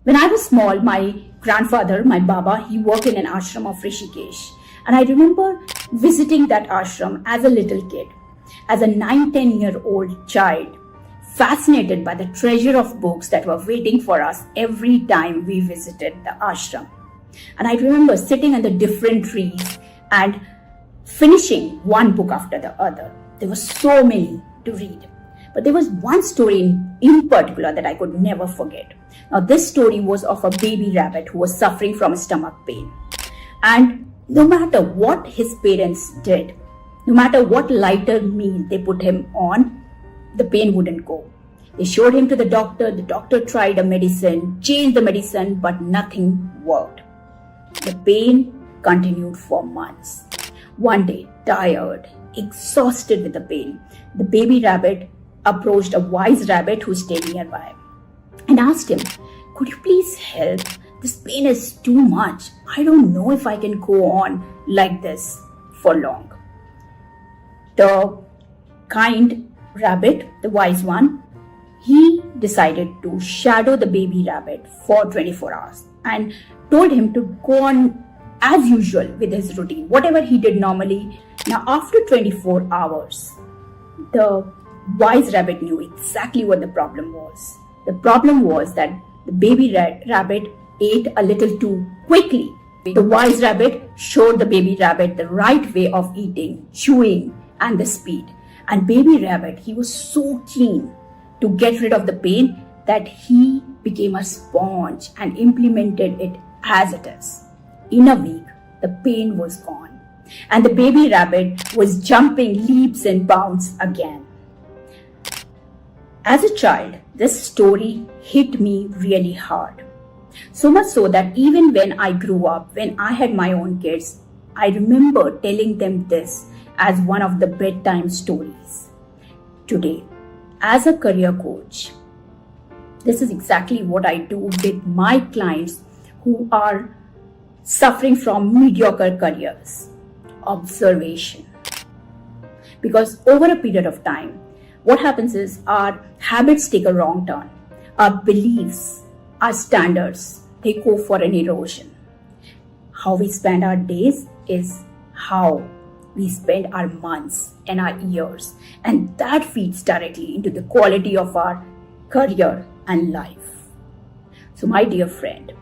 When I was small, my grandfather, my Baba, he worked in an ashram of Rishikesh. And I remember visiting that ashram as a little kid, as a 9-10-year-old child, fascinated by the treasure of books that were waiting for us every time we visited the ashram. And I remember sitting under different trees and finishing one book after the other. There were so many to read. But there was one story in particular that I could never forget. Now, this story was of a baby rabbit who was suffering from stomach pain. And no matter what his parents did, no matter what lighter meal they put him on, the pain wouldn't go. They showed him to the doctor tried a medicine, changed the medicine, but nothing worked. The pain continued for months. One day, tired, exhausted with the pain, the baby rabbit approached a wise rabbit who stayed nearby and asked him, "Could you please help? This pain is too much. I don't know if I can go on like this for long." The kind rabbit, the wise one, he decided to shadow the baby rabbit for 24 hours and told him to go on as usual with his routine, whatever he did normally. Now, after 24 hours, the wise rabbit knew exactly what the problem was. The problem was that the baby rabbit ate a little too quickly. The wise rabbit showed the baby rabbit the right way of eating, chewing, and the speed. And baby rabbit, he was so keen to get rid of the pain that he became a sponge and implemented it as it is. In a week, the pain was gone, and the baby rabbit was jumping leaps and bounds again. As a child, this story hit me really hard. So much so that even when I grew up, when I had my own kids, I remember telling them this as one of the bedtime stories. Today, as a career coach, this is exactly what I do with my clients who are suffering from mediocre careers. Observation. Because over a period of time, what happens is our habits take a wrong turn. Our beliefs, our standards, they go for an erosion. How we spend our days is how we spend our months and our years. And that feeds directly into the quality of our career and life. So my dear friend,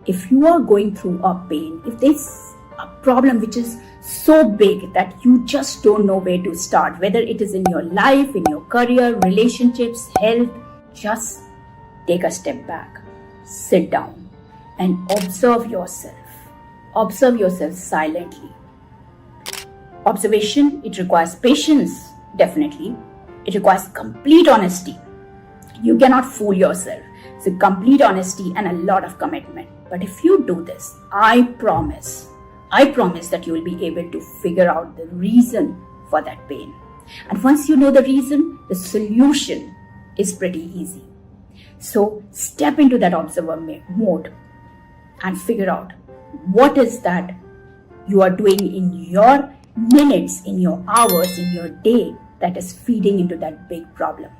if you are going through a pain, if there's a problem which is so big that you just don't know where to start, whether it is in your life, in your career, relationships, health, just take a step back, sit down and observe yourself. Observe yourself silently. Observation, it requires patience, definitely. It requires complete honesty. You cannot fool yourself. So complete honesty and a lot of commitment. But if you do this, I promise that you will be able to figure out the reason for that pain. And once you know the reason, the solution is pretty easy. So step into that observer mode and figure out what is that you are doing in your minutes, in your hours, in your day that is feeding into that big problem.